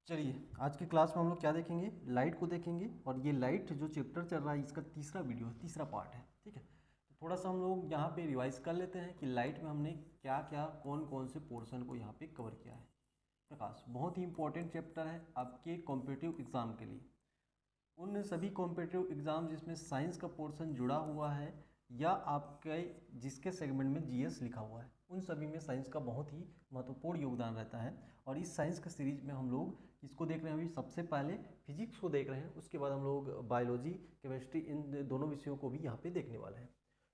चलिए आज की क्लास में हम लोग क्या देखेंगे, लाइट को देखेंगे। और ये लाइट जो चैप्टर चल रहा है इसका तीसरा वीडियो है, तीसरा पार्ट है। ठीक है, तो थोड़ा सा हम लोग यहाँ पे रिवाइज कर लेते हैं कि लाइट में हमने क्या क्या कौन कौन से पोर्शन को यहाँ पे कवर किया है। प्रकाश बहुत ही इंपॉर्टेंट चैप्टर है आपके कॉम्पिटिटिव एग्जाम के लिए। उन सभी कॉम्पिटिटिव एग्जाम जिसमें साइंस का पोर्शन जुड़ा हुआ है या आपके जिसके सेगमेंट में जीएस लिखा हुआ है, उन सभी में साइंस का बहुत ही महत्वपूर्ण योगदान रहता है। और इस साइंस का सीरीज में हम लोग इसको देख रहे हैं। अभी सबसे पहले फिजिक्स को देख रहे हैं, उसके बाद हम लोग बायोलॉजी, केमिस्ट्री, इन दोनों विषयों को भी यहाँ पे देखने वाले हैं।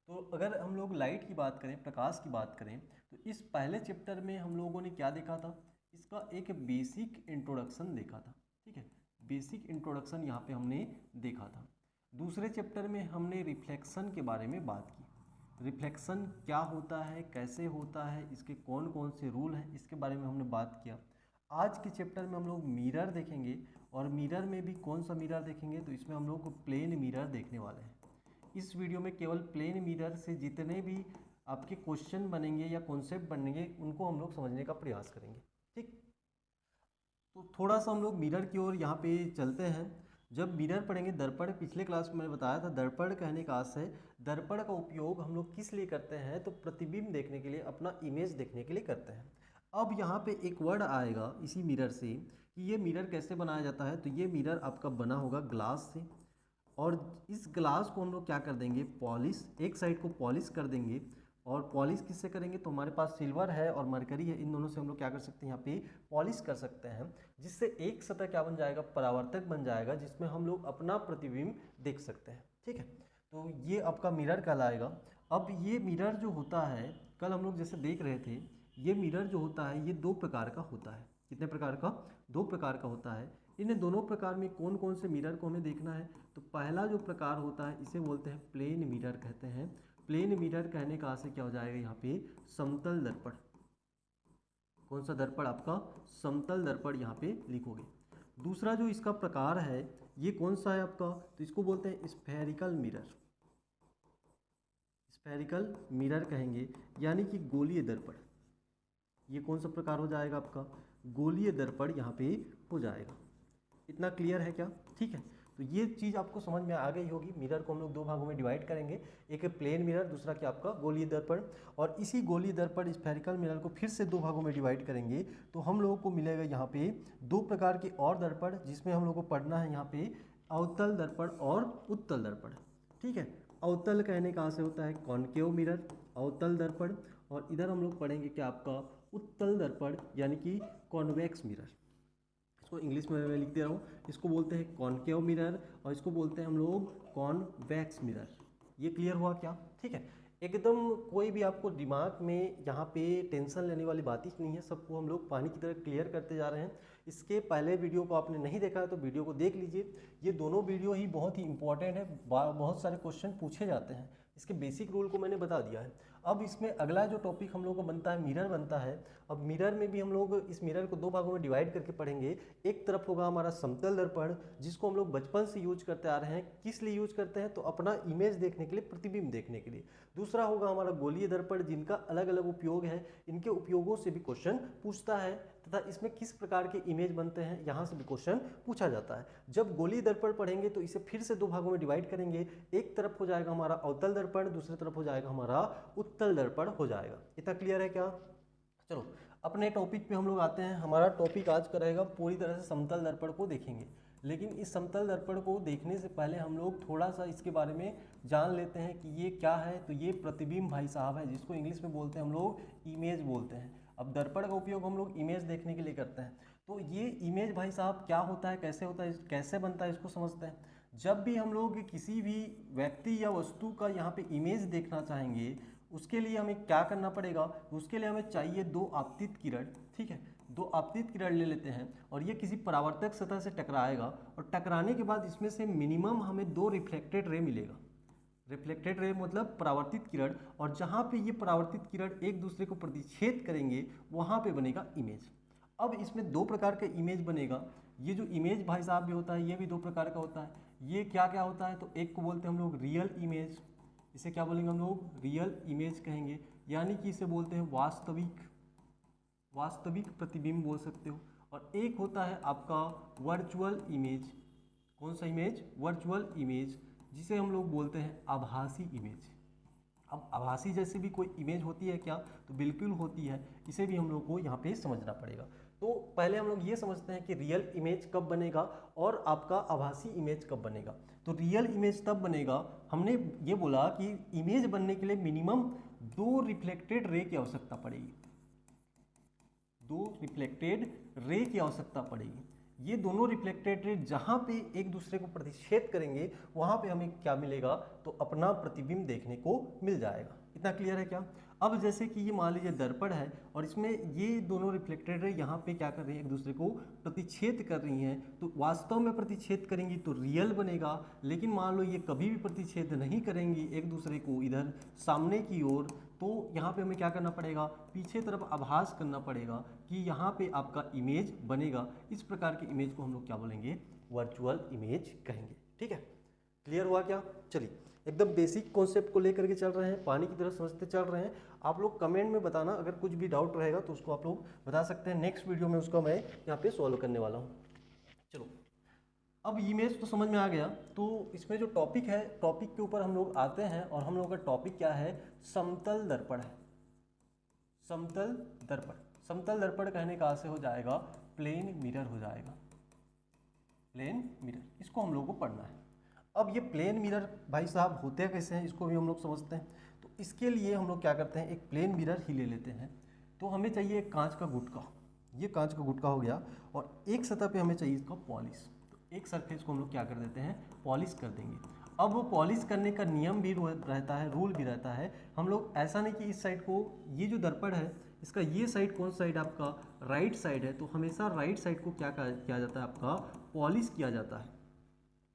तो अगर हम लोग लाइट की बात करें, प्रकाश की बात करें, तो इस पहले चैप्टर में हम लोगों ने क्या देखा था, इसका एक बेसिक इंट्रोडक्शन देखा था। ठीक है, बेसिक इंट्रोडक्शन यहाँ पे हमने देखा था। दूसरे चैप्टर में हमने रिफ्लेक्शन के बारे में बात की। रिफ्लेक्शन क्या होता है, कैसे होता है, इसके कौन कौन से रूल हैं, इसके बारे में हमने बात किया। आज के चैप्टर में हम लोग मिरर देखेंगे, और मिरर में भी कौन सा मिरर देखेंगे, तो इसमें हम लोग प्लेन मिरर देखने वाले हैं। इस वीडियो में केवल प्लेन मिरर से जितने भी आपके क्वेश्चन बनेंगे या कॉन्सेप्ट बनेंगे उनको हम लोग समझने का प्रयास करेंगे। ठीक, तो थोड़ा सा हम लोग मिरर की ओर यहाँ पे चलते हैं। जब मिरर पढ़ेंगे, दर्पण पिछले क्लास में मैंने बताया था, दर्पण कहने का आशय है दर्पण का उपयोग हम लोग किस लिए करते हैं, तो प्रतिबिंब देखने के लिए, अपना इमेज देखने के लिए करते हैं। अब यहाँ पे एक वर्ड आएगा इसी मिरर से कि ये मिरर कैसे बनाया जाता है। तो ये मिरर आपका बना होगा ग्लास से, और इस ग्लास को हम लोग क्या कर देंगे, पॉलिश, एक साइड को पॉलिश कर देंगे। और पॉलिश किससे करेंगे, तो हमारे पास सिल्वर है और मरकरी है, इन दोनों से हम लोग क्या कर सकते हैं, यहाँ पे पॉलिश कर सकते हैं। जिससे एक सतह क्या बन जाएगा, परावर्तक बन जाएगा, जिसमें हम लोग अपना प्रतिबिंब देख सकते हैं। ठीक है, तो ये आपका मिरर कहलाएगा। अब ये मिरर जो होता है, कल हम लोग जैसे देख रहे थे, ये मिरर जो होता है ये दो प्रकार का होता है। कितने प्रकार का, दो प्रकार का होता है। इन दोनों प्रकार में कौन कौन से मिरर को हमें देखना है, तो पहला जो प्रकार होता है इसे बोलते हैं प्लेन मिरर कहते हैं। प्लेन मिरर कहने का से क्या हो जाएगा, यहाँ पे समतल दर्पण। कौन सा दर्पण, आपका समतल दर्पण यहाँ पे लिखोगे। दूसरा जो इसका प्रकार है ये कौन सा है आपका, तो इसको बोलते हैं स्फेरिकल मिरर। स्फेरिकल मिरर कहेंगे, यानी कि गोलीय दर्पण। ये कौन सा प्रकार हो जाएगा आपका, गोलीय दर्पण यहाँ पे हो जाएगा। इतना क्लियर है क्या? ठीक है, तो ये चीज़ आपको समझ में आ गई होगी। मिरर को हम लोग दो भागों में डिवाइड करेंगे, एक है प्लेन मिरर, दूसरा क्या आपका गोलीय दर्पण। और इसी गोलीय दर्पण स्फेरिकल मिरर को फिर से दो भागों में डिवाइड करेंगे, तो हम लोगों को मिलेगा यहाँ पे दो प्रकार के और दर्पण, जिसमें हम लोग को पढ़ना है यहाँ पे अवतल दर्पण और उत्तल दर्पण। ठीक है, अवतल कहने का से होता है कॉनकेव मिरर, अवतल दर्पण। और इधर हम लोग पढ़ेंगे क्या आपका उत्तल दर्पण, यानी कि कॉन्वेक्स मिरर। इसको इंग्लिश में मैं लिख दे रहा हूँ, इसको बोलते हैं कॉनकेव मिरर और इसको बोलते हैं हम लोग कॉन्वेक्स मिरर। ये क्लियर हुआ क्या? ठीक है, एकदम कोई भी आपको दिमाग में यहाँ पे टेंशन लेने वाली बात ही नहीं है, सबको हम लोग पानी की तरह क्लियर करते जा रहे हैं। इसके पहले वीडियो को आपने नहीं देखा है तो वीडियो को देख लीजिए। ये दोनों वीडियो ही बहुत ही इंपॉर्टेंट है, बहुत सारे क्वेश्चन पूछे जाते हैं। इसके बेसिक रूल को मैंने बता दिया है। अब इसमें अगला जो टॉपिक हम लोग को बनता है, मिरर बनता है। अब मिरर में भी हम लोग इस मिरर को दो भागों में डिवाइड करके पढ़ेंगे। एक तरफ होगा हमारा समतल दर्पण, जिसको हम लोग बचपन से यूज करते आ रहे हैं। किस लिए यूज करते हैं, तो अपना इमेज देखने के लिए, प्रतिबिंब देखने के लिए। दूसरा होगा हमारा गोलीय दर्पण, जिनका अलग अलग उपयोग है, इनके उपयोगों से भी क्वेश्चन पूछता है, तथा इसमें किस प्रकार के इमेज बनते हैं यहाँ से भी क्वेश्चन पूछा जाता है। जब गोलीय दर्पण पढ़ेंगे तो इसे फिर से दो भागों में डिवाइड करेंगे। एक तरफ हो जाएगा हमारा अवतल दर्पण, दूसरी तरफ हो जाएगा हमारा उत्तल दर्पण हो जाएगा। इतना क्लियर है क्या? चलो अपने टॉपिक पे हम लोग आते हैं। हमारा टॉपिक आज का रहेगा पूरी तरह से समतल दर्पण को देखेंगे। लेकिन इस समतल दर्पण को देखने से पहले हम लोग थोड़ा सा इसके बारे में जान लेते हैं कि ये क्या है। तो ये प्रतिबिंब भाई साहब है, जिसको इंग्लिश में बोलते हैं हम लोग इमेज बोलते हैं। अब दर्पण का उपयोग हम लोग इमेज देखने के लिए करते हैं। तो ये इमेज भाई साहब क्या होता है, कैसे होता है, कैसे बनता है, इसको समझते हैं। जब भी हम लोग किसी भी व्यक्ति या वस्तु का यहाँ पे इमेज देखना चाहेंगे, उसके लिए हमें क्या करना पड़ेगा, उसके लिए हमें चाहिए दो आपतित किरण। ठीक है, दो आपतित किरण ले लेते हैं और ये किसी परावर्तक सतह से टकराएगा, और टकराने के बाद इसमें से मिनिमम हमें दो रिफ्लेक्टेड रे मिलेगा। रिफ्लेक्टेड रे मतलब परावर्तित किरण, और जहाँ पे ये परावर्तित किरण एक दूसरे को प्रतिच्छेद करेंगे वहाँ पे बनेगा इमेज। अब इसमें दो प्रकार का इमेज बनेगा। ये जो इमेज भाई साहब भी होता है ये भी दो प्रकार का होता है। ये क्या क्या होता है, तो एक को बोलते हैं हम लोग रियल इमेज, इसे क्या बोलेंगे हम लोग, रियल इमेज कहेंगे, यानी कि इसे बोलते हैं वास्तविक, वास्तविक प्रतिबिंब बोल सकते हो। और एक होता है आपका वर्चुअल इमेज। कौन सा इमेज? वर्चुअल इमेज, जिसे हम लोग बोलते हैं आभासी इमेज। अब आभासी जैसी भी कोई इमेज होती है क्या? तो बिल्कुल होती है, इसे भी हम लोग को यहाँ पे समझना पड़ेगा। तो पहले हम लोग ये समझते हैं कि रियल इमेज कब बनेगा और आपका आभासी इमेज कब बनेगा। तो रियल इमेज तब बनेगा, हमने ये बोला कि इमेज बनने के लिए मिनिमम 2 रिफ्लेक्टेड रे की आवश्यकता पड़ेगी। 2 रिफ्लेक्टेड रे की आवश्यकता पड़ेगी। ये दोनों रिफ्लेक्टेड रे जहाँ पे एक दूसरे को प्रतिच्छेद करेंगे वहाँ पे हमें क्या मिलेगा? तो अपना प्रतिबिंब देखने को मिल जाएगा। इतना क्लियर है क्या? अब जैसे कि ये मान लीजिए दर्पण है और इसमें ये दोनों रिफ्लेक्टेड रे यहाँ पे क्या कर रही है? एक दूसरे को प्रतिच्छेद कर रही हैं। तो वास्तव में प्रतिच्छेद करेंगी तो रियल बनेगा, लेकिन मान लो ये कभी भी प्रतिच्छेद नहीं करेंगी एक दूसरे को इधर सामने की ओर, तो यहाँ पे हमें क्या करना पड़ेगा? पीछे तरफ आभास करना पड़ेगा कि यहाँ पे आपका इमेज बनेगा। इस प्रकार की इमेज को हम लोग क्या बोलेंगे? वर्चुअल इमेज कहेंगे। ठीक है, क्लियर हुआ क्या? चलिए, एकदम बेसिक कॉन्सेप्ट को लेकर के चल रहे हैं, पानी की तरह समझते चल रहे हैं। आप लोग कमेंट में बताना, अगर कुछ भी डाउट रहेगा तो उसको आप लोग बता सकते हैं। नेक्स्ट वीडियो में उसका मैं यहाँ पे सॉल्व करने वाला हूँ। चलो, अब इमेज तो समझ में आ गया, तो इसमें जो टॉपिक है, टॉपिक के ऊपर हम लोग आते हैं और हम लोग का टॉपिक क्या है? समतल दर्पण है। समतल दर्पण, समतल दर्पण कहने का से हो जाएगा प्लेन मिरर हो जाएगा। प्लेन मिरर, इसको हम लोग को पढ़ना है। अब ये प्लेन मिरर भाई साहब होते कैसे हैं, इसको भी हम लोग समझते हैं। तो इसके लिए हम लोग क्या करते हैं? एक प्लेन मिरर ही ले लेते हैं। तो हमें चाहिए एक कांच का गुटका, ये कांच का गुटका हो गया, और एक सतह पे हमें चाहिए इसका पॉलिश। तो एक सरफेस को हम लोग क्या कर देते हैं? पॉलिश कर देंगे। अब वो पॉलिश करने का नियम भी रहता है, रूल भी रहता है। हम लोग ऐसा नहीं कि इस साइड को, ये जो दर्पण है इसका ये साइड कौन सा साइड आपका? राइट साइड है, तो हमेशा राइट साइड को क्या किया जाता है? आपका पॉलिश किया जाता है।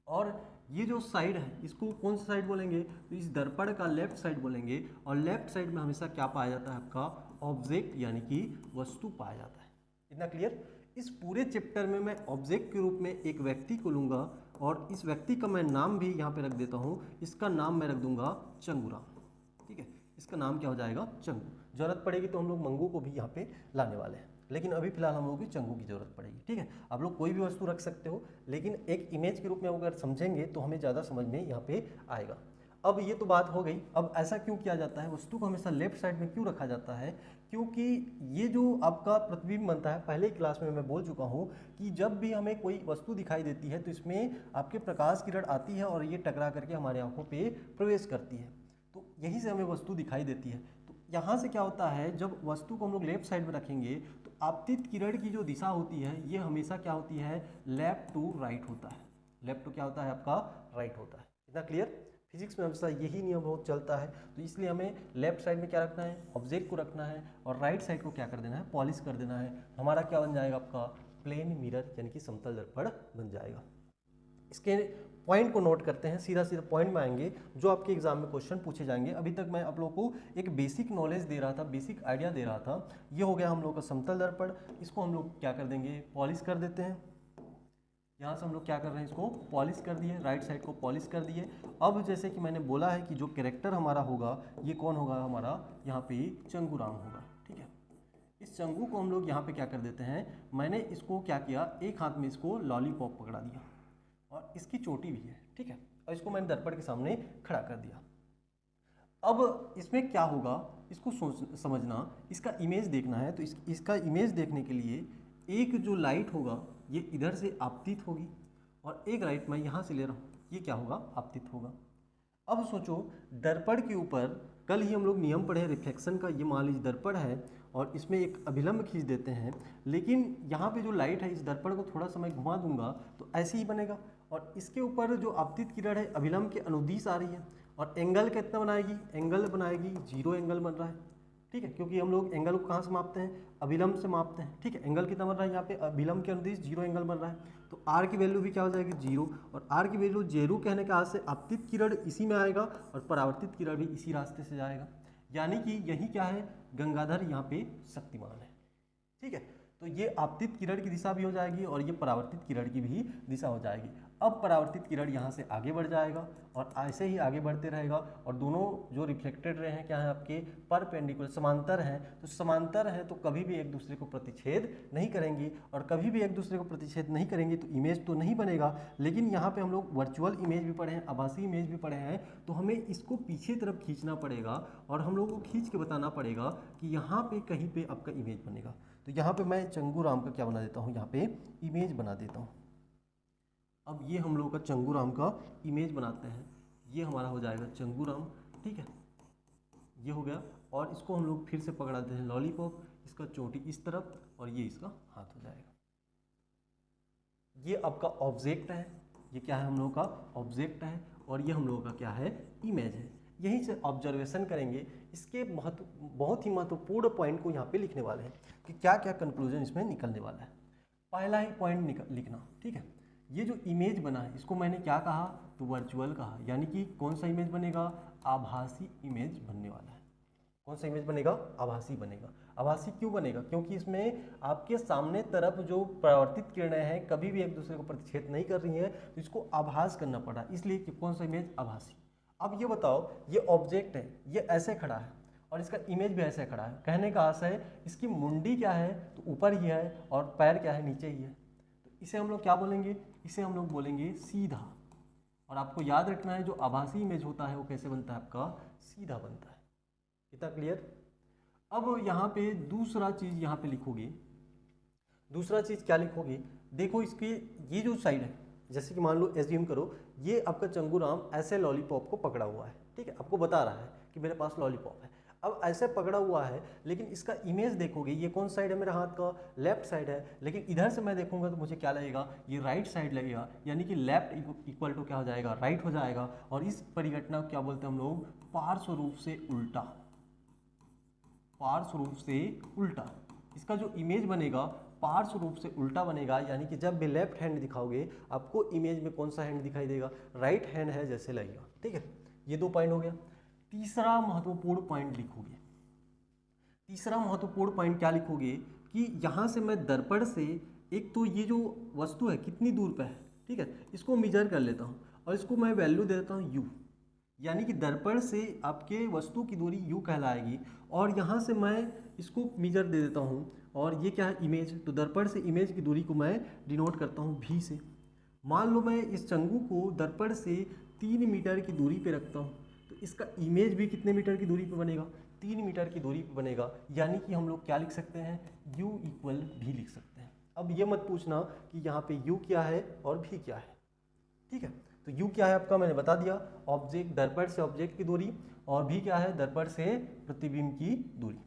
और ये जो साइड है इसको कौन सा साइड बोलेंगे? तो इस दर्पण का लेफ्ट साइड बोलेंगे। और लेफ्ट साइड में हमेशा क्या पाया जाता है? आपका ऑब्जेक्ट यानी कि वस्तु पाया जाता है। इतना क्लियर? इस पूरे चैप्टर में मैं ऑब्जेक्ट के रूप में एक व्यक्ति को लूँगा और इस व्यक्ति का मैं नाम भी यहाँ पे रख देता हूँ। इसका नाम मैं रख दूंगा चंगूराम। ठीक है, इसका नाम क्या हो जाएगा? चंगू। जरूरत पड़ेगी तो हम लोग मंगू को भी यहाँ पे लाने वाले हैं, लेकिन अभी फिलहाल हम लोगों की चंगू की जरूरत पड़ेगी। ठीक है, आप लोग कोई भी वस्तु रख सकते हो, लेकिन एक इमेज के रूप में अगर समझेंगे तो हमें ज़्यादा समझ में यहाँ पे आएगा। अब ये तो बात हो गई। अब ऐसा क्यों किया जाता है? वस्तु को हमेशा लेफ्ट साइड में क्यों रखा जाता है? क्योंकि ये जो आपका प्रतिबिंब बनता है, पहले क्लास में मैं बोल चुका हूँ कि जब भी हमें कोई वस्तु दिखाई देती है तो इसमें आपके प्रकाश किरण आती है और ये टकरा करके हमारे आंखों पे प्रवेश करती है, तो यहीं से हमें वस्तु दिखाई देती है। तो यहाँ से क्या होता है, जब वस्तु को हम लोग लेफ्ट साइड में रखेंगे तो आपतित किरण की जो दिशा होती है ये हमेशा क्या होती है? लेफ्ट टू राइट होता है। लेफ्ट टू क्या होता है? आपका राइट होता है। इतना क्लियर? फिजिक्स में हमेशा यही नियम बहुत चलता है। तो इसलिए हमें लेफ्ट साइड में क्या रखना है? ऑब्जेक्ट को रखना है, और राइट साइड को क्या कर देना है? पॉलिश कर देना है। हमारा क्या बन जाएगा? आपका प्लेन मिरर यानी कि समतल दर्पण बन जाएगा। इसके पॉइंट को नोट करते हैं, सीधा सीधा पॉइंट में आएंगे जो आपके एग्जाम में क्वेश्चन पूछे जाएंगे। अभी तक मैं आप लोगों को एक बेसिक नॉलेज दे रहा था, बेसिक आइडिया दे रहा था। ये हो गया हम लोग का समतल दर्पण। इसको हम लोग क्या कर देंगे? पॉलिश कर देते हैं। यहाँ से हम लोग क्या कर रहे हैं? इसको पॉलिश कर दिए, राइट साइड को पॉलिश कर दिए। अब जैसे कि मैंने बोला है कि जो कैरेक्टर हमारा होगा ये कौन होगा? हमारा यहाँ पे चंगूराम होगा। ठीक है, इस चंगू को हम लोग यहाँ पे क्या कर देते हैं? मैंने इसको क्या किया? एक हाथ में इसको लॉलीपॉप पकड़ा दिया और इसकी चोटी भी है। ठीक है, और इसको मैंने दर्पण के सामने खड़ा कर दिया। अब इसमें क्या होगा इसको समझना, इसका इमेज देखना है। तो इसका इमेज देखने के लिए एक जो लाइट होगा ये इधर से आपतित होगी, और एक लाइट मैं यहाँ से ले रहा हूँ, ये क्या होगा? आपतित होगा। अब सोचो, दर्पण के ऊपर कल ही हम लोग नियम पढ़े रिफ्लेक्शन का। ये मान लीजिए दर्पण है और इसमें एक अभिलंब खींच देते हैं, लेकिन यहाँ पे जो लाइट है इस दर्पण को थोड़ा सा मैं घुमा दूंगा तो ऐसे ही बनेगा। और इसके ऊपर जो आपतित किरण है अभिलंब के अनुदिश आ रही है, और एंगल कितना बनाएगी? एंगल बनाएगी 0 एंगल बन रहा है। ठीक है, क्योंकि हम लोग एंगल को कहाँ से मापते हैं? अभिलंब से मापते हैं। ठीक है, एंगल कितना बन रहा है यहाँ पे? अभिलंब के अनुदिश 0 एंगल बन रहा है। तो आर की वैल्यू भी क्या हो जाएगी? 0। और आर की वैल्यू 0 कहने का से आपतित किरण इसी में आएगा और परावर्तित किरण भी इसी रास्ते से जाएगा। यानी कि यही क्या है? गंगाधर यहाँ पे शक्तिमान है। ठीक है, तो ये आपतित किरण की दिशा भी हो जाएगी और ये परावर्तित किरण की भी दिशा हो जाएगी। अब परावर्तित किरण यहाँ से आगे बढ़ जाएगा और ऐसे ही आगे बढ़ते रहेगा और दोनों जो रिफ्लेक्टेड रे हैं क्या है आपके परपेंडिकुलर समांतर हैं। तो समांतर हैं तो कभी भी एक दूसरे को प्रतिच्छेद नहीं करेंगी और कभी भी एक दूसरे को प्रतिच्छेद नहीं करेंगी तो इमेज तो नहीं बनेगा। लेकिन यहाँ पे हम लोग वर्चुअल इमेज भी पढ़े हैं, आभासी इमेज भी पढ़े हैं, तो हमें इसको पीछे तरफ खींचना पड़ेगा और हम लोगों को खींच के बताना पड़ेगा कि यहाँ पे कहीं पे आपका इमेज बनेगा। तो यहाँ पे मैं चंगू राम का क्या बना देता हूँ, यहाँ पे इमेज बना देता हूँ। अब ये हम लोगों का चंगू राम का इमेज बनाते हैं, ये हमारा हो जाएगा चंगू राम, ठीक है, ये हो गया। और इसको हम लोग फिर से पकड़ा देते हैं लॉलीपॉप, इसका चोटी इस तरफ और ये इसका हाथ हो जाएगा। ये आपका ऑब्जेक्ट है, ये क्या है हम लोगों का ऑब्जेक्ट है और ये हम लोगों का क्या है इमेज है। यहीं से ऑब्जर्वेशन करेंगे, इसके बहुत ही महत्वपूर्ण पॉइंट को यहाँ पे लिखने वाले हैं कि क्या क्या कंक्लूजन इसमें निकलने वाला है। पहला ही पॉइंट लिखना, ठीक है। ये जो इमेज बना है इसको मैंने क्या कहा, तो वर्चुअल कहा, यानी कि कौन सा इमेज बनेगा, आभासी इमेज बनने वाला है। कौन सा इमेज बनेगा, आभासी बनेगा। आभासी क्यों बनेगा, क्योंकि इसमें आपके सामने तरफ जो परावर्तित किरणें हैं कभी भी एक दूसरे को प्रतिच्छेद नहीं कर रही हैं, तो इसको आभास करना पड़ा, इसलिए कि कौन सा इमेज, आभासी। अब ये बताओ, ये ऑब्जेक्ट है, ये ऐसे खड़ा है और इसका इमेज भी ऐसे खड़ा है। कहने का आशय इसकी मुंडी क्या है, तो ऊपर ही है और पैर क्या है, नीचे ही है। तो इसे हम लोग क्या बोलेंगे, इसे हम लोग बोलेंगे सीधा। और आपको याद रखना है जो आभासी इमेज होता है वो कैसे बनता है, आपका सीधा बनता है। इतना क्लियर। अब यहाँ पे दूसरा चीज यहाँ पे लिखोगे, दूसरा चीज क्या लिखोगे, देखो इसकी ये जो साइड है, जैसे कि मान लो एज्यूम करो ये आपका चंगू राम ऐसे लॉलीपॉप को पकड़ा हुआ है, ठीक है, आपको बता रहा है कि मेरे पास लॉलीपॉप है। अब ऐसे पकड़ा हुआ है, लेकिन इसका इमेज देखोगे, ये कौन साइड है मेरे हाथ का, लेफ्ट साइड है। लेकिन इधर से मैं देखूंगा तो मुझे क्या लगेगा, ये राइट साइड लगेगा, यानी कि लेफ्ट इक्वल टू क्या हो जाएगा, राइट हो जाएगा। और इस परिघटना को क्या बोलते हैं हम लोग, पार्श्व रूप से उल्टा। पार्श्व रूप से उल्टा, इसका जो इमेज बनेगा पार्श्व रूप से उल्टा बनेगा, यानी कि जब भी लेफ्ट हैंड दिखाओगे आपको इमेज में कौन सा हैंड दिखाई देगा, राइट हैंड है जैसे लगेगा, ठीक है। ये दो पॉइंट हो गया। तीसरा महत्वपूर्ण पॉइंट लिखोगे, तीसरा महत्वपूर्ण पॉइंट क्या लिखोगे कि यहाँ से मैं दर्पण से, एक तो ये जो वस्तु है कितनी दूर पे है, ठीक है, इसको मेजर कर लेता हूँ और इसको मैं वैल्यू दे देता हूँ u, यानी कि दर्पण से आपके वस्तु की दूरी u कहलाएगी। और यहाँ से मैं इसको मेजर दे देता हूँ और ये क्या है, इमेज। तो दर्पण से इमेज की दूरी को मैं डिनोट करता हूँ v से। मान लो मैं इस चंगू को दर्पण से 3 मीटर की दूरी पे रखता हूँ, तो इसका इमेज भी कितने मीटर की दूरी पे बनेगा, 3 मीटर की दूरी पे बनेगा। यानी कि हम लोग क्या लिख सकते हैं, u इक्वल v लिख सकते हैं। अब ये मत पूछना कि यहाँ पे u क्या है और v क्या है, ठीक है। तो u क्या है आपका मैंने बता दिया, ऑब्जेक्ट, दर्पण से ऑब्जेक्ट की दूरी, और v क्या है, दर्पण से प्रतिबिंब की दूरी।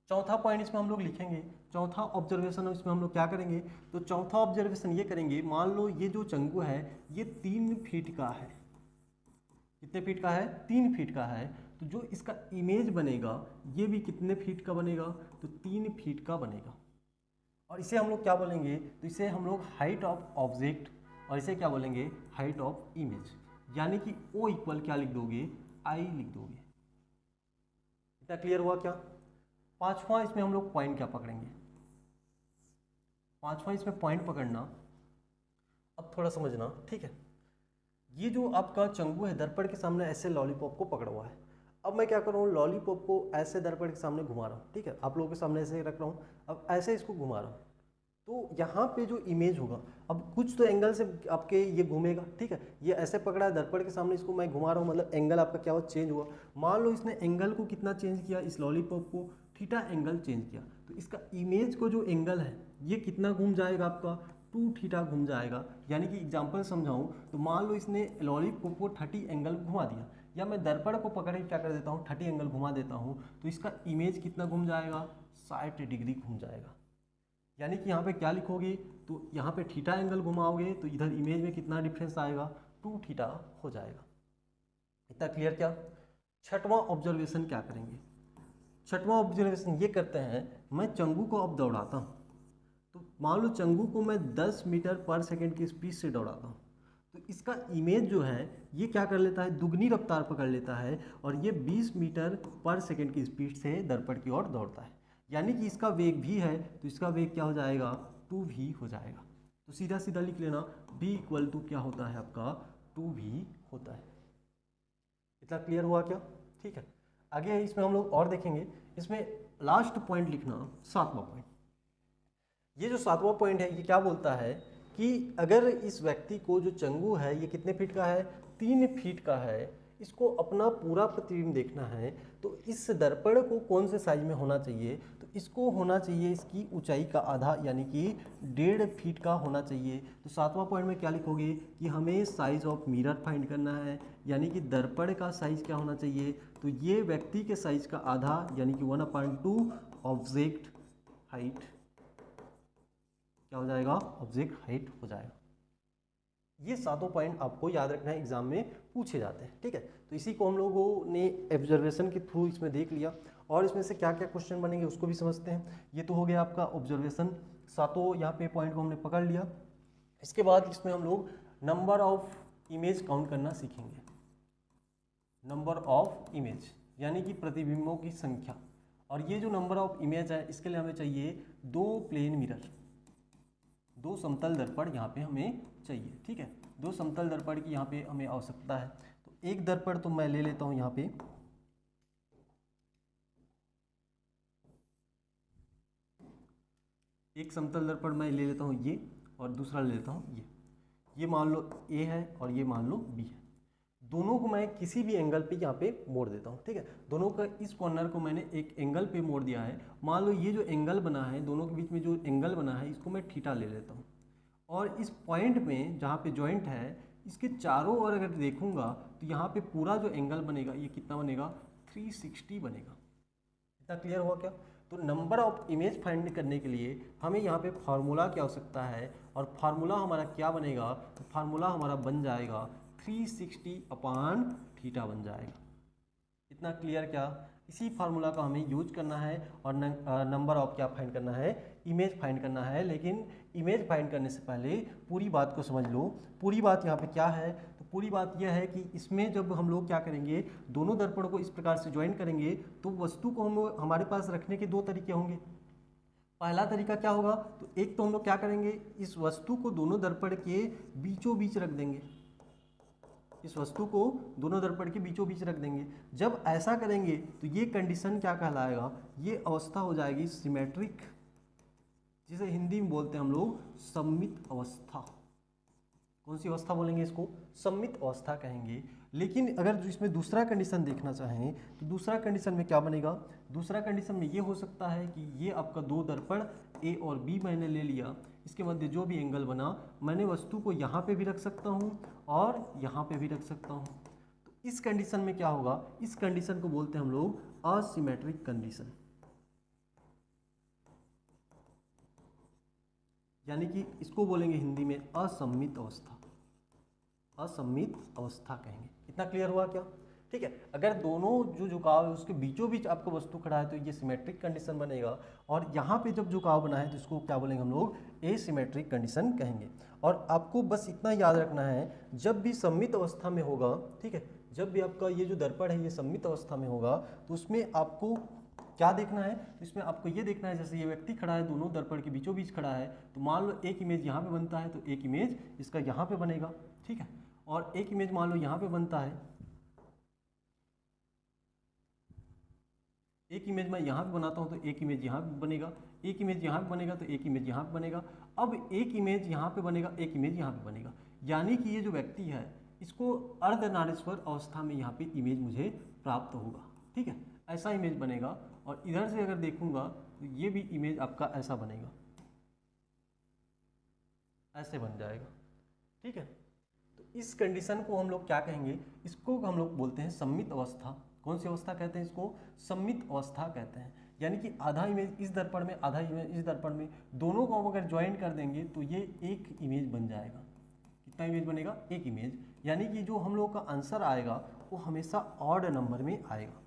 चौथा पॉइंट इसमें हम लोग लिखेंगे, चौथा ऑब्जर्वेशन इसमें हम लोग क्या करेंगे, तो चौथा ऑब्जर्वेशन ये करेंगे, मान लो ये जो चंगू है ये 3 फीट का है। कितने फीट का है, 3 फीट का है। तो जो इसका इमेज बनेगा ये भी कितने फीट का बनेगा, तो 3 फीट का बनेगा। और इसे हम लोग क्या बोलेंगे, तो इसे हम लोग हाइट ऑफ ऑब्जेक्ट, और इसे क्या बोलेंगे, हाइट ऑफ इमेज। यानी कि O इक्वल क्या लिख दोगे, I लिख दोगे। इतना क्लियर हुआ क्या। पांचवा इसमें हम लोग पॉइंट क्या पकड़ेंगे, पांचवा इसमें पॉइंट पकड़ना, अब थोड़ा समझना, ठीक है। ये जो आपका चंगू है दर्पण के सामने ऐसे लॉलीपॉप को पकड़ा हुआ है। अब मैं क्या कर रहा हूँ, लॉलीपॉप को ऐसे दर्पण के सामने घुमा रहा हूँ, ठीक है, आप लोगों के सामने ऐसे रख रहा हूँ। अब ऐसे इसको घुमा रहा हूँ, तो यहाँ पे जो इमेज होगा, अब कुछ तो एंगल से आपके ये घूमेगा, ठीक है। ये ऐसे पकड़ा है दर्पण के सामने, इसको मैं घुमा रहा हूँ, मतलब एंगल आपका क्या हुआ, चेंज हुआ। मान लो इसने एंगल को कितना चेंज किया, इस लॉलीपॉप को थीटा एंगल चेंज किया, तो इसका इमेज को जो एंगल है ये कितना घूम जाएगा आपका, 2 थीटा घूम जाएगा। यानी कि एग्जाम्पल समझाऊँ तो मान लो इसने लॉलीपॉप को 30 एंगल घुमा दिया, या मैं दर्पण को पकड़ के क्या कर देता हूँ, 30 एंगल घुमा देता हूँ, तो इसका इमेज कितना घूम जाएगा, 60 डिग्री घूम जाएगा। यानी कि यहाँ पे क्या लिखोगे, तो यहाँ पे थीटा एंगल घुमाओगे तो इधर इमेज में कितना डिफरेंस आएगा, 2 थीटा हो जाएगा। इतना क्लियर क्या। छठवां ऑब्जर्वेशन क्या करेंगे, छठवां ऑब्जर्वेशन ये करते हैं, मैं चंगू को अब दौड़ाता हूँ, तो मान लो चंगू को मैं 10 मीटर पर सेकेंड की स्पीड से दौड़ाता हूँ, तो इसका इमेज जो है ये क्या कर लेता है, दुगनी रफ्तार पकड़ लेता है और ये 20 मीटर पर सेकेंड की स्पीड से दर्पण की ओर दौड़ता है। यानी कि इसका वेग भी है तो इसका वेग क्या हो जाएगा, 2v हो जाएगा। तो सीधा सीधा लिख लेना v इक्वल टू क्या होता है आपका 2v होता है। इतना क्लियर हुआ क्या? ठीक है, आगे इसमें हम लोग और देखेंगे। इसमें लास्ट पॉइंट लिखना 7वां पॉइंट। ये जो 7वां पॉइंट है ये क्या बोलता है कि अगर इस व्यक्ति को जो चंगू है ये कितने फीट का है, 3 फीट का है, इसको अपना पूरा प्रतिबिंब देखना है तो इस दर्पण को कौन से साइज में होना चाहिए, तो इसको होना चाहिए इसकी ऊंचाई का आधा यानी कि 1.5 फीट का होना चाहिए। तो 7वां पॉइंट में क्या लिखोगे कि हमें साइज ऑफ मिरर फाइंड करना है, यानी कि दर्पण का साइज क्या होना चाहिए, तो ये व्यक्ति के साइज का आधा यानी कि 1/2 ऑब्जेक्ट हाइट क्या हो जाएगा, ऑब्जेक्ट हाइट हो जाएगा। ये 7 पॉइंट आपको याद रखना है, एग्जाम में पूछे जाते हैं। ठीक है, तो इसी को हम लोगों ने ऑब्जर्वेशन के थ्रू इसमें देख लिया और इसमें से क्या क्या क्वेश्चन बनेंगे उसको भी समझते हैं। ये तो हो गया आपका ऑब्जर्वेशन, 7 यहाँ पे पॉइंट को हमने पकड़ लिया। इसके बाद इसमें हम लोग नंबर ऑफ इमेज काउंट करना सीखेंगे। नंबर ऑफ इमेज यानी कि प्रतिबिंबों की संख्या। और ये जो नंबर ऑफ इमेज है इसके लिए हमें चाहिए 2 प्लेन मिरर, 2 समतल दर्पण यहाँ पे हमें चाहिए। ठीक है, 2 समतल दर्पण की यहाँ पे हमें आवश्यकता है। तो एक दर्पण तो मैं ले लेता हूँ यहाँ पे, एक समतल दर्पण मैं ले लेता हूँ ये और दूसरा ले लेता हूँ ये मान लो A है और ये मान लो B है। दोनों को मैं किसी भी एंगल पे यहाँ पे मोड़ देता हूँ। ठीक है, दोनों का इस कॉर्नर को मैंने एक एंगल पे मोड़ दिया है। मान लो ये जो एंगल बना है, दोनों के बीच में जो एंगल बना है इसको मैं थीटा ले लेता हूँ और इस पॉइंट में जहाँ पे जॉइंट है इसके चारों ओर अगर देखूंगा तो यहाँ पे पूरा जो एंगल बनेगा ये कितना बनेगा, 360 बनेगा। इतना क्लियर हुआ क्या? तो नंबर ऑफ इमेज फाइंड करने के लिए हमें यहाँ पे फार्मूला की आवश्यकता है और फार्मूला हमारा क्या बनेगा, तो फार्मूला हमारा बन जाएगा 360/थीटा बन जाएगा। इतना क्लियर क्या? इसी फार्मूला का हमें यूज करना है और नंबर ऑफ क्या फाइंड करना है, इमेज फाइंड करना है। लेकिन इमेज फाइंड करने से पहले पूरी बात को समझ लो। पूरी बात यहाँ पे क्या है, तो पूरी बात यह है कि इसमें जब हम लोग क्या करेंगे, दोनों दर्पण को इस प्रकार से ज्वाइन करेंगे तो वस्तु को हम हमारे पास रखने के 2 तरीके होंगे। पहला तरीका क्या होगा, तो एक तो हम लोग क्या करेंगे, इस वस्तु को दोनों दर्पण के बीचों बीच रख देंगे। इस वस्तु को दोनों दर्पण के बीचों बीच रख देंगे। जब ऐसा करेंगे तो ये कंडीशन क्या कहलाएगा, ये अवस्था हो जाएगी सिमेट्रिक, जिसे हिंदी में बोलते हैं हम लोग सममित अवस्था। कौन सी अवस्था बोलेंगे इसको, सममित अवस्था कहेंगे। लेकिन अगर इसमें दूसरा कंडीशन देखना चाहें तो दूसरा कंडीशन में क्या बनेगा, दूसरा कंडीशन में ये हो सकता है कि ये आपका 2 दर्पण ए और बी मैंने ले लिया, इसके मध्य जो भी एंगल बना मैंने वस्तु को यहाँ पे भी रख सकता हूँ और यहाँ पे भी रख सकता हूँ। तो इस कंडीशन में क्या होगा, इस कंडीशन को बोलते हैं हम लोग असिमेट्रिक कंडीशन, यानी कि इसको बोलेंगे हिंदी में असममित अवस्था, असममित अवस्था कहेंगे। इतना क्लियर हुआ क्या? ठीक है, अगर दोनों जो झुकाव है उसके बीचों बीच आपको वस्तु खड़ा है तो ये सिमेट्रिक कंडीशन बनेगा, और यहाँ पे जब झुकाव बना है तो इसको क्या बोलेंगे हम लोग, एसिमेट्रिक कंडीशन कहेंगे। और आपको बस इतना याद रखना है, जब भी सममित अवस्था में होगा, ठीक है, जब भी आपका ये जो दर्पण है ये सममित अवस्था में होगा तो उसमें आपको क्या देखना है, तो इसमें आपको ये देखना है, जैसे ये व्यक्ति खड़ा है दोनों दर्पण के बीचों बीच खड़ा है, तो मान लो एक इमेज यहाँ पे बनता है तो एक इमेज इसका यहाँ पे बनेगा। ठीक है, और एक इमेज मान लो यहाँ पे बनता है, एक इमेज मैं यहाँ पे बनाता हूँ तो एक इमेज यहाँ पे बनेगा, एक इमेज यहाँ पे बनेगा तो एक इमेज यहाँ पे बनेगा। अब एक इमेज यहाँ पे बनेगा, एक इमेज यहाँ पे बनेगा, यानी कि ये जो व्यक्ति है इसको अर्धनारीश्वर अवस्था में यहाँ पे इमेज मुझे प्राप्त होगा। ठीक है, ऐसा इमेज बनेगा। और इधर से अगर देखूंगा तो ये भी इमेज आपका ऐसा बनेगा, ऐसे बन जाएगा। ठीक है, तो इस कंडीशन को हम लोग क्या कहेंगे, इसको हम लोग बोलते हैं सममित अवस्था। कौन सी अवस्था कहते हैं इसको, सममित अवस्था कहते हैं। यानी कि आधा इमेज इस दर्पण में, आधा इमेज इस दर्पण में, दोनों को हम अगर ज्वाइन कर देंगे तो ये एक इमेज बन जाएगा। कितना इमेज बनेगा, एक इमेज। यानी कि जो हम लोग का आंसर आएगा वो हमेशा ऑड नंबर में आएगा।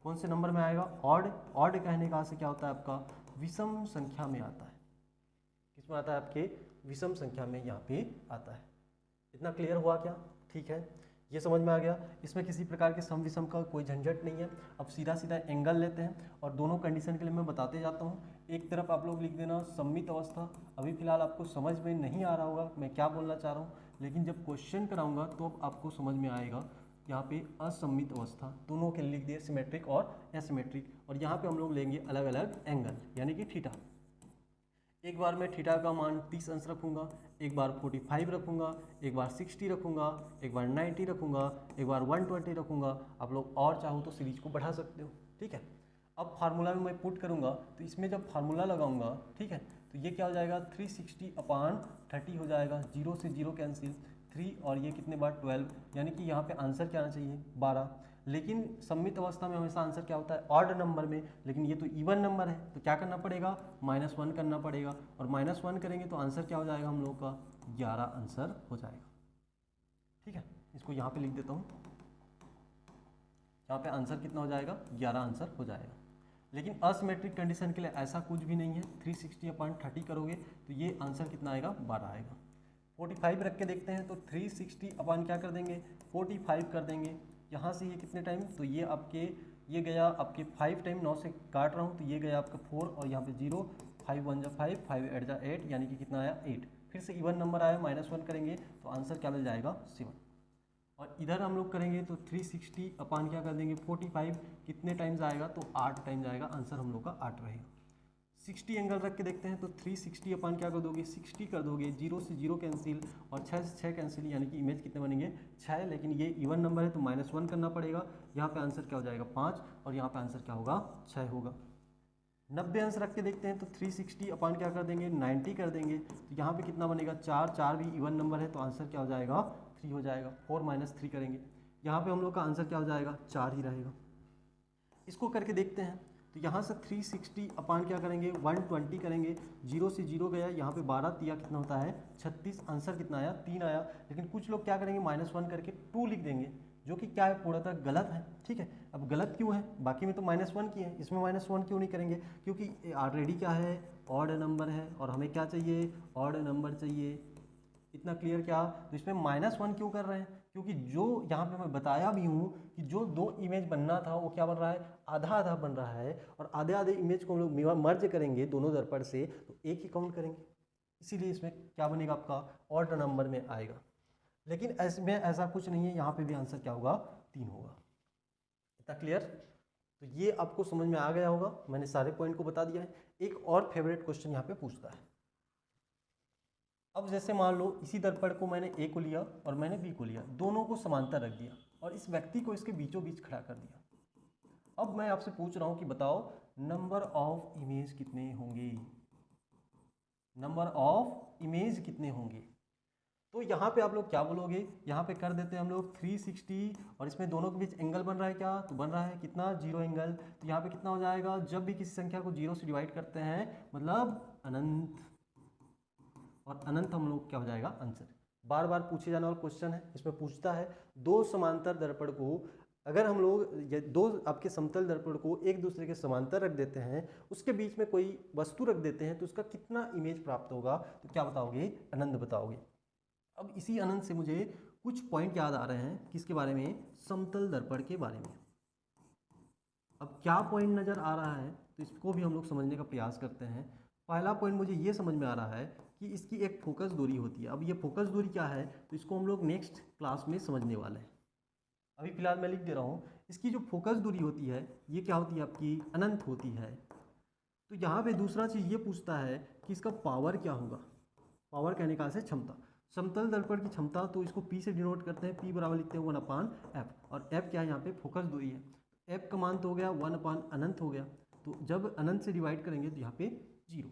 कौन से नंबर में आएगा, ऑड। ऑड कहने का से क्या होता है आपका, विषम संख्या में आता है। किसमें आता है, आपके विषम संख्या में यहाँ पे आता है। इतना क्लियर हुआ क्या? ठीक है, ये समझ में आ गया। इसमें किसी प्रकार के सम विषम का कोई झंझट नहीं है। अब सीधा सीधा एंगल लेते हैं और दोनों कंडीशन के लिए मैं बताते जाता हूँ। एक तरफ आप लोग लिख देना सममित अवस्था। अभी फिलहाल आपको समझ में नहीं आ रहा होगा मैं क्या बोलना चाह रहा हूँ, लेकिन जब क्वेश्चन कराऊंगा तो अब आपको समझ में आएगा। यहाँ पे असममित अवस्था, दोनों के लिख दिए सिमेट्रिक और एसिमेट्रिक, और यहाँ पे हम लोग लेंगे अलग अलग एंगल यानी कि थीटा। एक बार मैं थीटा का मान 30 अंश रखूँगा, एक बार 45 रखूँगा, एक बार 60 रखूँगा, एक बार 90 रखूँगा, एक बार 120 रखूँगा। आप लोग और चाहो तो सीरीज को बढ़ा सकते हो, ठीक है। अब फार्मूला में मैं पुट करूँगा तो इसमें जब फार्मूला लगाऊंगा, ठीक है, तो ये क्या हो जाएगा 360/30 हो जाएगा। 0 से 0 कैंसिल, 3 और ये कितने बार 12, यानी कि यहाँ पे आंसर क्या आना चाहिए 12। लेकिन सममित अवस्था में हमेशा आंसर क्या होता है ऑड नंबर में, लेकिन ये तो इवन नंबर है तो क्या करना पड़ेगा -1 करना पड़ेगा, और -1 करेंगे तो आंसर क्या हो जाएगा हम लोग का 11 आंसर हो जाएगा, ठीक है। इसको यहाँ पे लिख देता हूँ, यहाँ पे आंसर कितना हो जाएगा 11 आंसर हो जाएगा। लेकिन असिमेट्रिक कंडीशन के लिए ऐसा कुछ भी नहीं है, 360/30 करोगे तो ये आंसर कितना आएगा 12 आएगा। 45 रख के देखते हैं तो 360 क्या कर देंगे 45 कर देंगे। यहाँ से ये कितने टाइम, तो ये आपके ये गया आपके 5 टाइम, 9 से काट रहा हूँ तो ये गया आपका 4 और यहाँ पे 0, 5 1 जा 5, 5 8 जा 8, यानी कि कितना आया 8। फिर से इवन नंबर आया -1 करेंगे तो आंसर क्या मिल जाएगा 7। और इधर हम लोग करेंगे तो 360 क्या कर देंगे 45, कितने टाइम्स आएगा तो 8 टाइम्स आएगा, आंसर हम लोग का 8 रहेगा। 60 एंगल रख के देखते हैं तो 360 क्या कर दोगे 60 कर दोगे, 0 से 0 कैंसिल और 6 से 6 कैंसिल, यानी कि इमेज कितने बनेंगे 6। लेकिन ये इवन नंबर है तो -1 करना पड़ेगा। यहाँ पे आंसर क्या हो जाएगा 5 और यहाँ पे आंसर क्या होगा 6 होगा। 90 अंश रख के देखते हैं तो 360 क्या कर देंगे 90 कर देंगे, तो यहाँ पे कितना बनेगा 4, 4 भी इवन नंबर है तो आंसर क्या हो जाएगा 3 हो जाएगा। 4 - 3 करेंगे, यहाँ पे हम लोग का आंसर क्या हो जाएगा 4 ही रहेगा। इसको करके देखते हैं तो यहाँ से 360 क्या करेंगे 120 करेंगे, 0 से 0 गया, यहाँ पे 12 तिया कितना होता है 36, आंसर कितना आया 3 आया। लेकिन कुछ लोग क्या करेंगे -1 करके 2 लिख देंगे, जो कि क्या है पूर्णतः गलत है, ठीक है। अब गलत क्यों है, बाकी में तो -1 की है, इसमें -1 क्यों नहीं करेंगे, क्योंकि ऑलरेडी क्या है ऑड नंबर है और हमें क्या चाहिए ऑड नंबर चाहिए। इतना क्लियर क्या, तो इसमें -1 क्यों कर रहे हैं, क्योंकि जो यहाँ पे मैं बताया भी हूँ कि जो 2 इमेज बनना था वो क्या बन रहा है आधा आधा बन रहा है, और आधे आधे इमेज को हम लोग मर्ज करेंगे दोनों दर्पण से तो एक ही काउंट करेंगे, इसीलिए इसमें क्या बनेगा आपका ऑड नंबर में आएगा। लेकिन इसमें ऐसा कुछ नहीं है, यहाँ पे भी आंसर क्या होगा 3 होगा। इतना क्लियर, तो ये आपको समझ में आ गया होगा, मैंने सारे पॉइंट को बता दिया है। एक और फेवरेट क्वेश्चन यहाँ पे पूछता है। अब जैसे मान लो इसी दर्पण को मैंने ए को लिया और मैंने बी को लिया, दोनों को समांतर रख दिया और इस व्यक्ति को इसके बीचों बीच खड़ा कर दिया। अब मैं आपसे पूछ रहा हूँ कि बताओ नंबर ऑफ इमेज कितने होंगे, नंबर ऑफ इमेज कितने होंगे। तो यहाँ पे आप लोग क्या बोलोगे, यहाँ पे कर देते हैं हम लोग 360 और इसमें दोनों के बीच एंगल बन रहा है क्या, तो बन रहा है कितना 0 एंगल, तो यहाँ पे कितना हो जाएगा, जब भी किसी संख्या को 0 से डिवाइड करते हैं मतलब अनंत, और अनंत हम लोग क्या हो जाएगा आंसर। बार बार पूछे जाने वाला क्वेश्चन है, इसमें पूछता है दो समांतर दर्पण को अगर हम लोग दो आपके समतल दर्पण को एक दूसरे के समांतर रख देते हैं, उसके बीच में कोई वस्तु रख देते हैं तो उसका कितना इमेज प्राप्त होगा, तो क्या बताओगे अनंत बताओगे। अब इसी अनंत से मुझे कुछ पॉइंट याद आ रहे हैं, किसके बारे में, समतल दर्पण के बारे में। अब क्या पॉइंट नज़र आ रहा है तो इसको भी हम लोग समझने का प्रयास करते हैं। पहला पॉइंट मुझे ये समझ में आ रहा है कि इसकी एक फोकस दूरी होती है। अब ये फोकस दूरी क्या है तो इसको हम लोग नेक्स्ट क्लास में समझने वाले हैं, अभी फिलहाल मैं लिख दे रहा हूँ। इसकी जो फोकस दूरी होती है ये क्या होती है आपकी अनंत होती है। तो यहाँ पे दूसरा चीज़ ये पूछता है कि इसका पावर क्या होगा, पावर कहने का है क्षमता, समतल दर्पण की क्षमता, तो इसको P से डिनोट करते हैं, P बराबर लिखते हैं 1/f, और f क्या है यहाँ पे फोकस दूरी है, f का मान तो हो गया 1/ अनंत हो गया, तो जब अनंत से डिवाइड करेंगे तो यहाँ पे 0।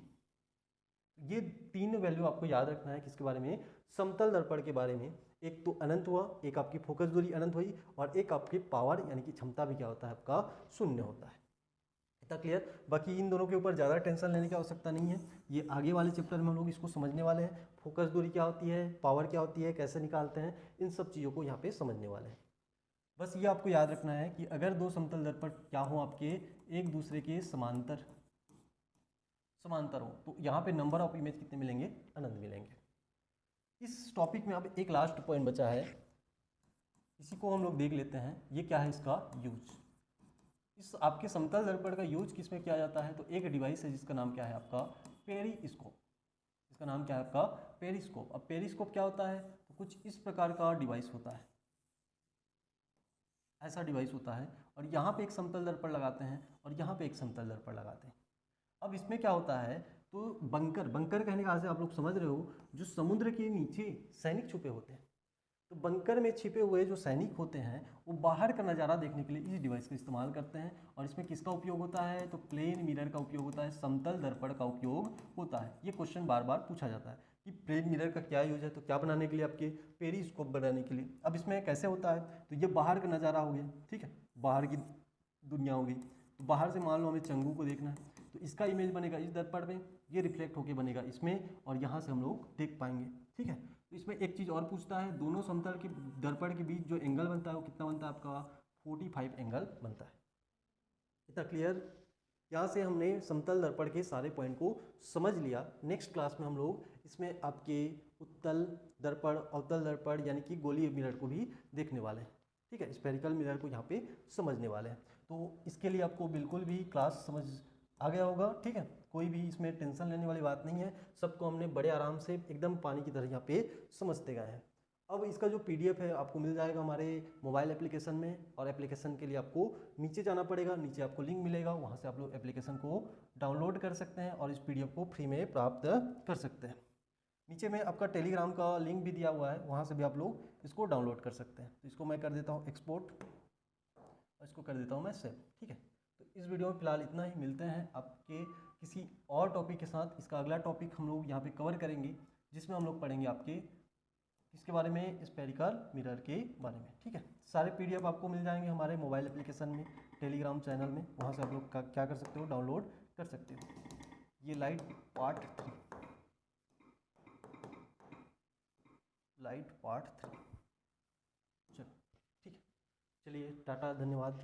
ये तीन वैल्यू आपको याद रखना है किसके बारे में, समतल दर्पण के बारे में। एक तो अनंत हुआ, एक आपकी फोकस दूरी अनंत हुई, और एक आपकी पावर यानी कि क्षमता भी क्या होता है आपका 0 होता है। इतना क्लियर, बाकी इन दोनों के ऊपर ज़्यादा टेंशन लेने की आवश्यकता नहीं है, ये आगे वाले चैप्टर में हम लोग इसको समझने वाले हैं। फोकस दूरी क्या होती है, पावर क्या होती है, कैसे निकालते हैं, इन सब चीज़ों को यहाँ पे समझने वाले हैं। बस ये आपको याद रखना है कि अगर दो समतल दर्पण क्या हो आपके एक दूसरे के समांतर हो तो यहाँ पे नंबर ऑफ इमेज कितने मिलेंगे, अनंत मिलेंगे। इस टॉपिक में अब एक लास्ट पॉइंट बचा है, इसी को हम लोग देख लेते हैं, ये क्या है इसका यूज। इस आपके समतल दर्पण का यूज किस में किया जाता है, तो एक डिवाइस है जिसका नाम क्या है आपका पेरिस्कोप। इसका नाम क्या है आपका पेरिस्कोप। अब पेरिस्कोप क्या होता है, तो कुछ इस प्रकार का डिवाइस होता है, ऐसा डिवाइस होता है, और यहाँ पे एक समतल दर्पण लगाते हैं और यहाँ पे एक समतल दर्पण लगाते हैं। अब इसमें क्या होता है, तो बंकर, बंकर कहने का से आप लोग समझ रहे हो, जो समुद्र के नीचे सैनिक छुपे होते हैं, तो बंकर में छिपे हुए जो सैनिक होते हैं वो बाहर का नज़ारा देखने के लिए इस डिवाइस का इस्तेमाल करते हैं। और इसमें किसका उपयोग होता है, तो प्लेन मिरर का उपयोग होता है, समतल दर्पण का उपयोग होता है। ये क्वेश्चन बार बार पूछा जाता है कि प्लेन मिरर का क्या यूज है, तो क्या बनाने के लिए, आपके पेरिस्कोप बनाने के लिए। अब इसमें कैसे होता है, तो ये बाहर का नज़ारा हो गया, ठीक है, बाहर की दुनिया हो गई। तो बाहर से मान लो हमें चंगू को देखना है, तो इसका इमेज बनेगा इस दर्पण में, ये रिफ्लेक्ट होके बनेगा इसमें, और यहाँ से हम लोग देख पाएंगे, ठीक है। तो इसमें एक चीज़ और पूछता है, दोनों समतल के दर्पण के बीच जो एंगल बनता है वो कितना बनता है आपका 45 एंगल बनता है। इतना क्लियर। यहाँ से हमने समतल दर्पण के सारे पॉइंट को समझ लिया। नेक्स्ट क्लास में हम लोग इसमें आपके उत्तल दर्पण, अवतल दर्पण यानी कि गोलीय मिरर को भी देखने वाले हैं, ठीक है, स्फेरिकल मिरर को यहाँ पे समझने वाले हैं। तो इसके लिए आपको बिल्कुल भी क्लास समझ आ गया होगा, ठीक है, कोई भी इसमें टेंशन लेने वाली बात नहीं है, सबको हमने बड़े आराम से एकदम पानी की तरह यहाँ पे समझते गए हैं। अब इसका जो PDF है आपको मिल जाएगा हमारे मोबाइल एप्लीकेशन में, और एप्लीकेशन के लिए आपको नीचे जाना पड़ेगा, नीचे आपको लिंक मिलेगा, वहाँ से आप लोग एप्लीकेशन को डाउनलोड कर सकते हैं और इस PDF को फ्री में प्राप्त कर सकते हैं। नीचे में आपका टेलीग्राम का लिंक भी दिया हुआ है, वहाँ से भी आप लोग इसको डाउनलोड कर सकते हैं। तो इसको मैं कर देता हूँ एक्सपोर्ट और इसको कर देता हूँ मैं सेव, ठीक है। तो इस वीडियो में फिलहाल इतना ही, मिलते हैं आपके किसी और टॉपिक के साथ। इसका अगला टॉपिक हम लोग यहाँ पे कवर करेंगे, जिसमें हम लोग पढ़ेंगे आपके इसके बारे में, स्फेरिकल मिरर के बारे में, ठीक है। सारे PDF आपको मिल जाएंगे हमारे मोबाइल एप्लीकेशन में, टेलीग्राम चैनल में, वहाँ से आप लोग क्या कर सकते हो, डाउनलोड कर सकते हो। ये लाइट पार्ट 3 चलो, ठीक है, चलिए टाटा, धन्यवाद।